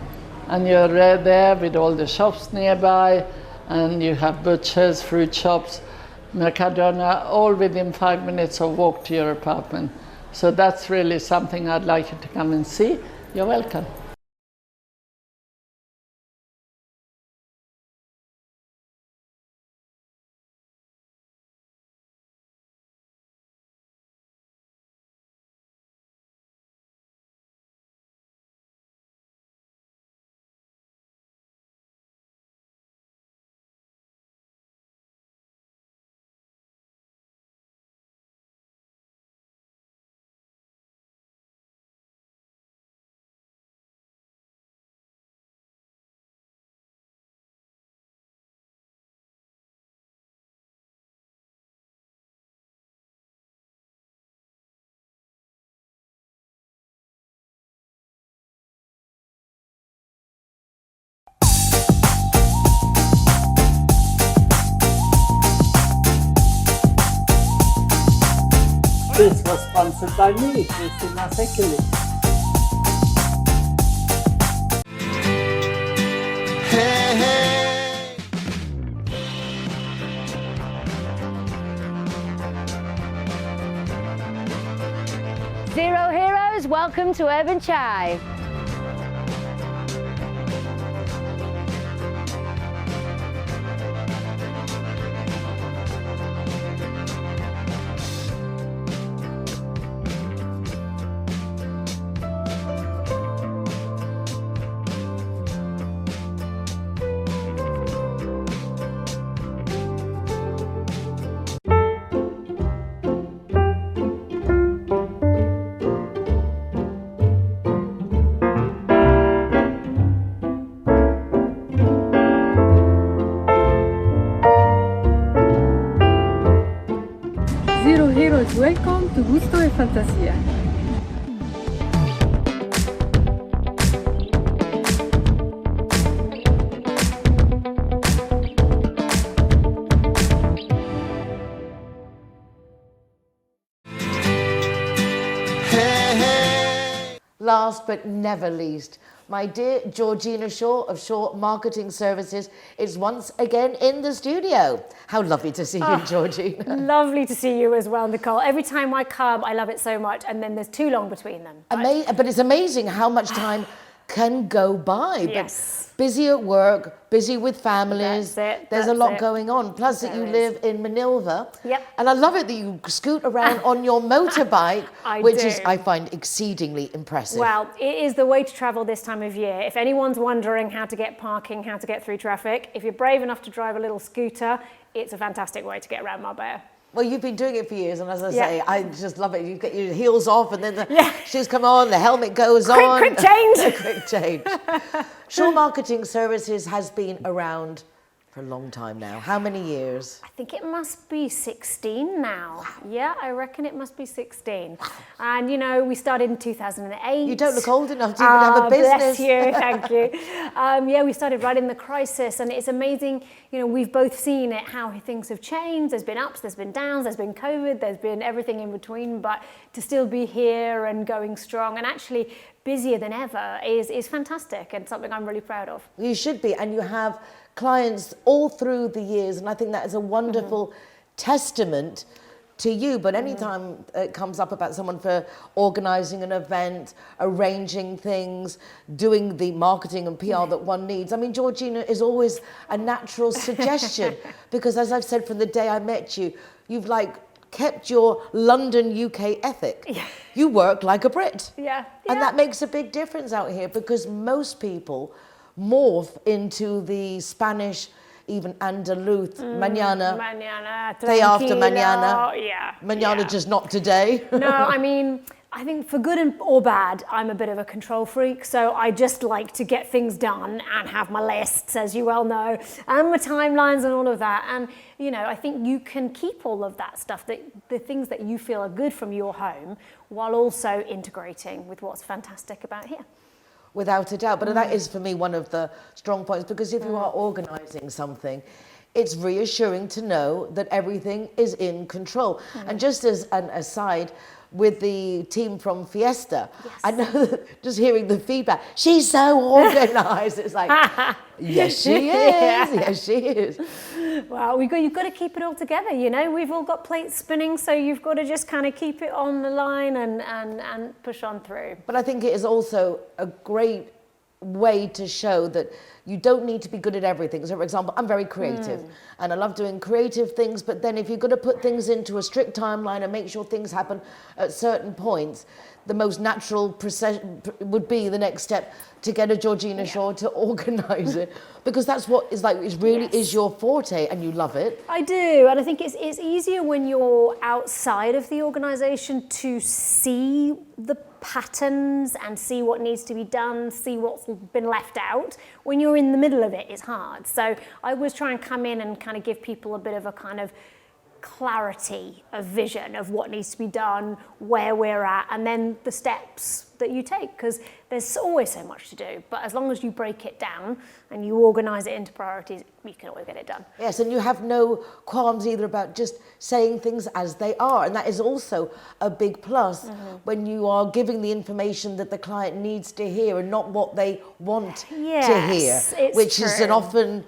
And you're there with all the shops nearby. And you have butchers, fruit shops, Mercadona, all within 5 minutes of walk to your apartment. So that's really something I'd like you to come and see. You're welcome. This was sponsored by me, Christina Sekeli. Hey, hey. Zero Heroes, welcome to Urban Chai. Zero Heroes, welcome to Gusto e Fantasia. Last but never least, my dear Georgina Shaw of Shaw Marketing Services is once again in the studio. How lovely to see you, Georgina. Lovely to see you as well, Nicole. Every time I come, I love it so much, and then there's too long between them. But it's amazing how much time can go by. Yes. But busy at work, busy with families. There's a lot going on. Plus that you live in Manilva. Yep. And I love it that you scoot around on your motorbike, which do. is, I find, exceedingly impressive. Well, it is the way to travel this time of year. If anyone's wondering how to get parking, how to get through traffic, if you're brave enough to drive a little scooter, it's a fantastic way to get around Marbella. Well, you've been doing it for years, and as I say, I just love it. You get your heels off, and then the shoes come on, the helmet goes on. Quick change. A quick change. Shaw Marketing Services has been around for a long time now. How many years? I think it must be 16 now. Wow. Yeah, I reckon it must be 16. Wow. And you know, we started in 2008. You don't look old enough to even have a business. Bless you, thank you. Yeah, we started right in the crisis, and it's amazing. You know, we've both seen it, how things have changed. There's been ups, there's been downs, there's been COVID, there's been everything in between, but to still be here and going strong and actually busier than ever is fantastic and something I'm really proud of. You should be, and you have clients all through the years, and I think that is a wonderful testament to you. But anytime it comes up about someone for organising an event, arranging things, doing the marketing and PR that one needs, I mean, Georgina is always a natural suggestion because, as I've said from the day I met you, you've kept your London UK ethic. Yeah. You work like a Brit. Yeah. And that makes a big difference out here because most people morph into the Spanish even Andaluz, mañana, day tranquilo, after mañana, yeah, mañana yeah. just not today. No, I mean, I think for good or bad, I'm a bit of a control freak, so I just like to get things done and have my lists, as you well know, and my timelines and all of that. And, you know, I think you can keep all of that stuff, the things that you feel are good from your home, while also integrating with what's fantastic about here. Without a doubt, but that is for me one of the strong points, because if you are organising something, it's reassuring to know that everything is in control. And just as an aside, with the team from Fiesta, I know that just hearing the feedback, she's so organised. It's like, yes, she is. Yes, she is. Well, you've got to keep it all together, you know. We've all got plates spinning, so you've got to just kind of keep it on the line and push on through. But I think it is also a great way to show that you don't need to be good at everything. So, for example, I'm very creative and I love doing creative things, but then if you're going to put things into a strict timeline and make sure things happen at certain points, the most natural procession would be the next step to get a Georgina Shaw to organise it, because that's what is like, it really is your forte and you love it. I do, and I think it's easier when you're outside of the organisation to see the patterns and see what needs to be done, see what's been left out. When you're in the middle of it, it's hard. So I always try and come in and kind of give people a bit of a kind of clarity of vision of what needs to be done, where we're at, and then the steps that you take, because there's always so much to do. But as long as you break it down and you organise it into priorities, you can always get it done. Yes, and you have no qualms either about just saying things as they are. And that is also a big plus when you are giving the information that the client needs to hear and not what they want to hear, which is an often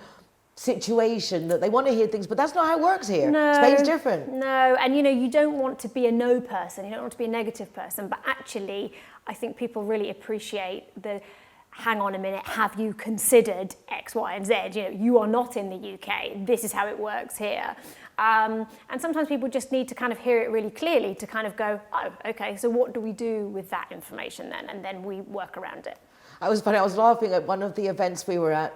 situation that they want to hear things, but that's not how it works here. No, Spain's different. No, and you know, you don't want to be a no person, you don't want to be a negative person, but actually, I think people really appreciate the, hang on a minute, have you considered X, Y, and Z? You know, you are not in the UK, this is how it works here. And sometimes people just need to kind of hear it really clearly to kind of go, oh, okay, so what do we do with that information then? And then we work around it. I was laughing at one of the events we were at,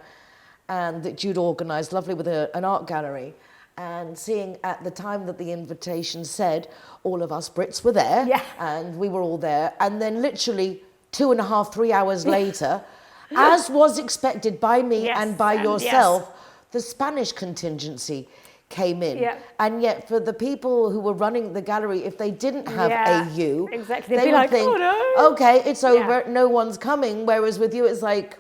and that you'd organised, lovely, with an art gallery, and seeing at the time that the invitation said all of us Brits were there, and we were all there, and then literally 2.5, 3 hours later, as was expected by me and by yourself, the Spanish contingency came in. And yet for the people who were running the gallery, if they didn't have a you, they would think, oh, no. Okay, it's over, no one's coming, whereas with you it's like,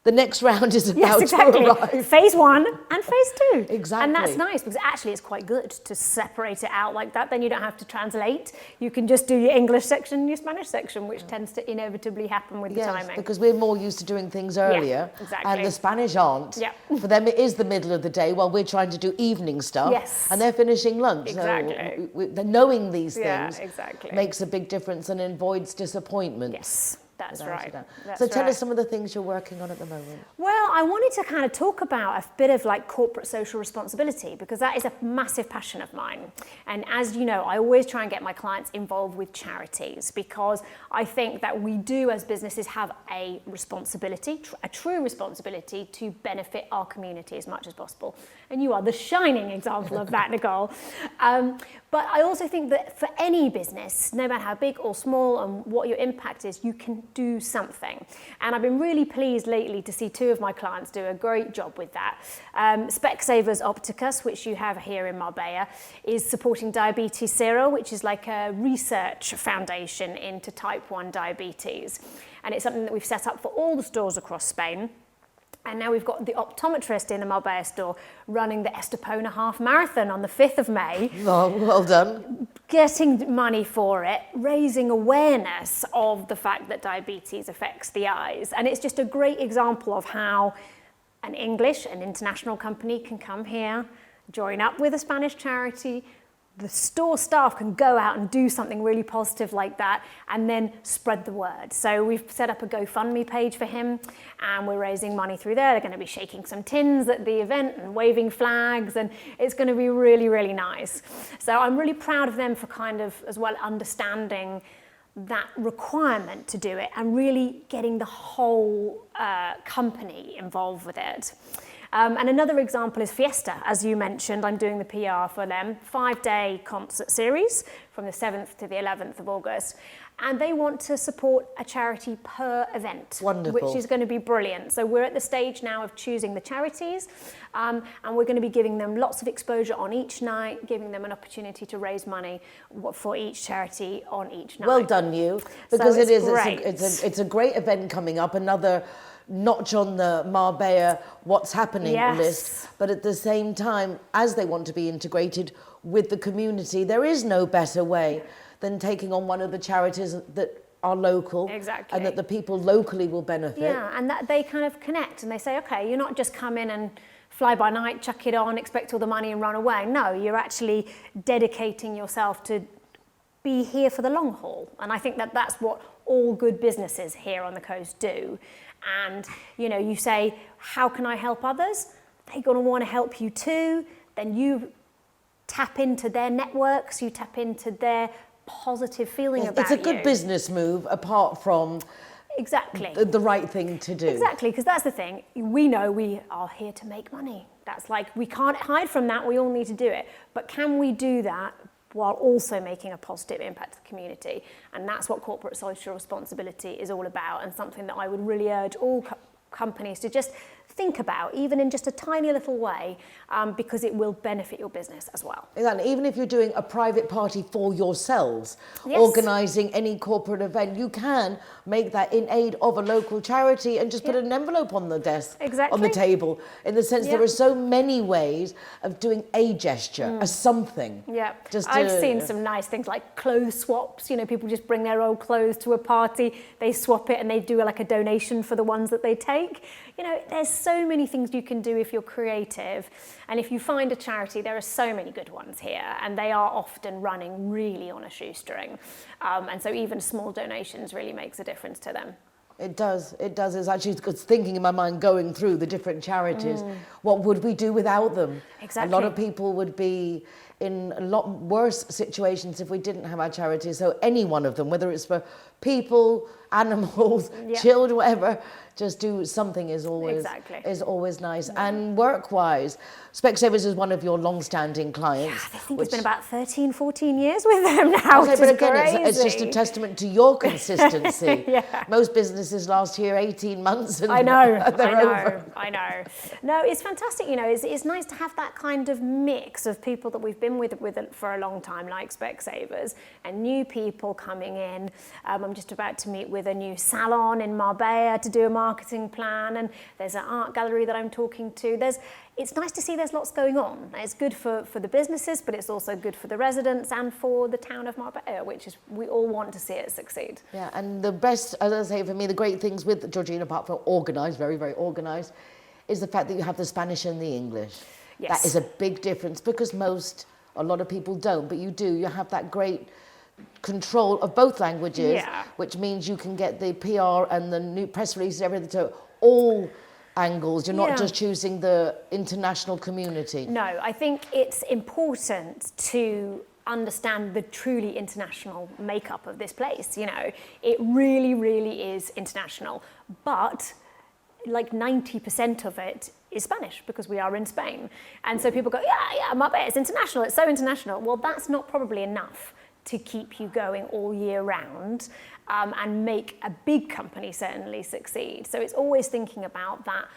the next round is about to arrive. Phase 1 and phase 2. Exactly. And that's nice, because actually it's quite good to separate it out like that. Then you don't have to translate. You can just do your English section and your Spanish section, which tends to inevitably happen with the timing. Because we're more used to doing things earlier. And the Spanish aren't. For them it is the middle of the day while we're trying to do evening stuff. And they're finishing lunch. So knowing these things makes a big difference and avoids disappointment. That's right. So tell us some of the things you're working on at the moment. Well, I wanted to kind of talk about a bit of like corporate social responsibility, because that is a massive passion of mine. And as you know, I always try and get my clients involved with charities, because I think that we do as businesses have a responsibility, a true responsibility to benefit our community as much as possible. And you are the shining example of that, Nicole. But I also think that for any business, no matter how big or small and what your impact is, you can do something. And I've been really pleased lately to see 2 of my clients do a great job with that. Specsavers Opticus, which you have here in Marbella, is supporting Diabetes Zero, which is like a research foundation into type 1 diabetes. And it's something that we've set up for all the stores across Spain. And now we've got the optometrist in the Marbella store running the Estepona Half Marathon on the 5th of May. Oh, well done. Getting money for it, raising awareness of the fact that diabetes affects the eyes. And it's just a great example of how an international company can come here, join up with a Spanish charity, the store staff can go out and do something really positive like that and then spread the word. So we've set up a GoFundMe page for him and we're raising money through there. They're going to be shaking some tins at the event and waving flags, and it's going to be really, really nice. So I'm really proud of them for kind of as well understanding that requirement to do it and really getting the whole company involved with it. And another example is Fiesta. As you mentioned, I'm doing the PR for them. 5-day concert series from the 7th to the 11th of August. And they want to support a charity per event, Wonderful. which is going to be brilliant. So we're at the stage now of choosing the charities, and we're going to be giving them lots of exposure on each night, giving them an opportunity to raise money for each charity on each night. Well done, you, because So it is. great. It's a great event coming up. Another notch on the Marbella What's Happening Yes. list. But at the same time, as they want to be integrated with the community, there is no better way than taking on one of the charities that are local. Exactly. And that the people locally will benefit. Yeah, and that they kind of connect and they say, okay, you're not just come in and fly by night, chuck it on, expect all the money and run away. No, you're actually dedicating yourself to be here for the long haul. And I think that that's what all good businesses here on the coast do. And, you know, you say, how can I help others? They're going to want to help you too. Then you tap into their networks, you tap into their positive feeling about It's a good you. business move, apart from Exactly. the right thing to do. Exactly, because that's the thing. We know we are here to make money. That's like, we can't hide from that. We all need to do it. But can we do that while also making a positive impact to the community? And that's what corporate social responsibility is all about, and something that I would really urge all companies to just think about, even in just a tiny little way, because it will benefit your business as well. Exactly. Even if you're doing a private party for yourselves, Yes. organising any corporate event, you can make that in aid of a local charity and just put an envelope on the desk, on the table, in the sense there are so many ways of doing a gesture, a something. Yeah, Just I've to- seen some nice things like clothes swaps. You know, people just bring their old clothes to a party, they swap it and they do like a donation for the ones that they take. You know, there's so many things you can do if you're creative. And if you find a charity, there are so many good ones here, and they are often running really on a shoestring. And so even small donations really makes a difference to them. It does. It's actually it's thinking in my mind, going through the different charities. What would we do without them? Exactly. A lot of people would be in a lot worse situations if we didn't have our charities. So any one of them, whether it's for people, animals, children, whatever, just do something is always nice. And work-wise, Specsavers is one of your long-standing clients. I think it's been about 13, 14 years with them now, which is but again, crazy. it's just a testament to your consistency. Most businesses last here 18 months and I know. over. No, it's fantastic. You know, it's nice to have that kind of mix of people that we've been with for a long time, like Specsavers, and new people coming in. I'm just about to meet with a new salon in Marbella to do a marketing plan, and there's an art gallery that I'm talking to. It's nice to see there's lots going on. It's good for the businesses, but it's also good for the residents and for the town of Marbella, which is, we all want to see it succeed. Yeah, and the best, as I say, for me, the great things with Georgina, apart from organised, very, very organised, is the fact that you have the Spanish and the English. Yes. That is a big difference, because a lot of people don't, but you do. You have that great control of both languages, which means you can get the PR and the new press releases, everything, to all angles. You're not just choosing the international community. No, I think it's important to understand the truly international makeup of this place. You know, it really, really is international, but like 90% of it is Spanish, because we are in Spain. And so people go, Marbella, it's international, it's so international. Well, that's not probably enough to keep you going all year round, and make a big company certainly succeed. So it's always thinking about that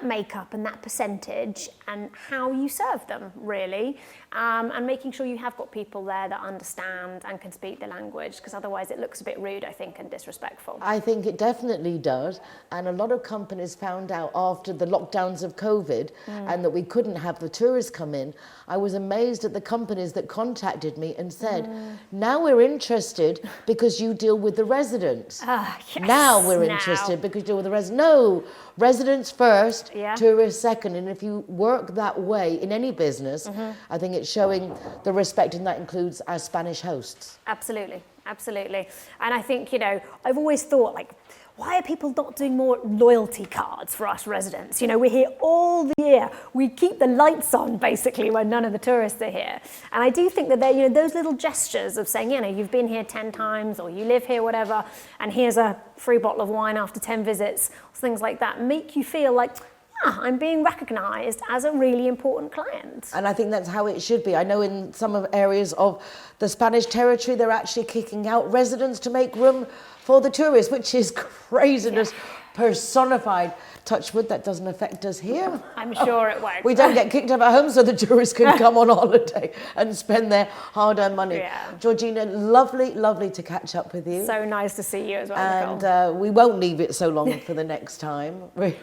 makeup and that percentage and how you serve them, really, and making sure you have got people there that understand and can speak the language, because otherwise it looks a bit rude, I think, and disrespectful. I think it definitely does, and a lot of companies found out after the lockdowns of COVID and that we couldn't have the tourists come in. I was amazed at the companies that contacted me and said, now we're interested because you deal with the residents. Now we're interested because you deal with the residents. No, residents first, tourists second. And if you work that way in any business, I think it's showing the respect, and that includes our Spanish hosts. Absolutely, absolutely. And I think, you know, I've always thought, like, why are people not doing more loyalty cards for us residents? You know, we're here all the year. We keep the lights on, basically, when none of the tourists are here. And I do think that they're, you know, those little gestures of saying, you know, you've been here 10 times, or you live here, whatever, and here's a free bottle of wine after 10 visits, things like that, make you feel like, I'm being recognised as a really important client. And I think that's how it should be. I know in some of areas of the Spanish territory, they're actually kicking out residents to make room for the tourists, which is craziness personified. Touch wood, that doesn't affect us here. I'm sure it won't. We don't get kicked out of our homes so the tourists can come on holiday and spend their hard-earned money. Yeah. Georgina, lovely, lovely to catch up with you. So nice to see you as well, Nicole. And we won't leave it so long for the next time. We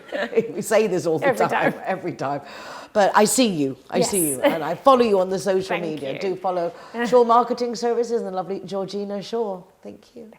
say this all the every time. But I see you, I see you, and I follow you on the social media. You. Do follow Shaw Marketing Services and the lovely Georgina Shaw. Thank you.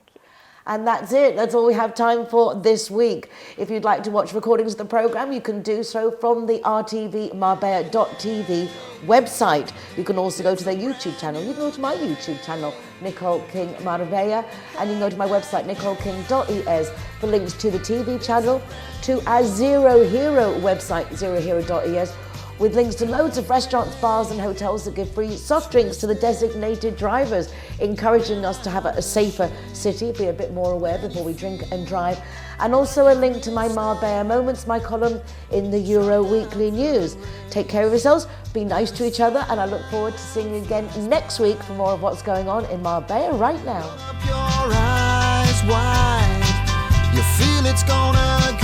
And that's it. That's all we have time for this week. If you'd like to watch recordings of the programme, you can do so from the rtvmarbella.tv website. You can also go to their YouTube channel. You can go to my YouTube channel, Nicole King Marbella, and you can go to my website, nicoleking.es, for links to the TV channel, to our Zero Hero website, zerohero.es, with links to loads of restaurants, bars and hotels that give free soft drinks to the designated drivers, encouraging us to have a safer city, be a bit more aware before we drink and drive. And also a link to my Marbella Moments, my column in the Euro Weekly News. Take care of yourselves, be nice to each other, and I look forward to seeing you again next week for more of what's going on in Marbella right now. Your eyes wide, you feel it's gonna go.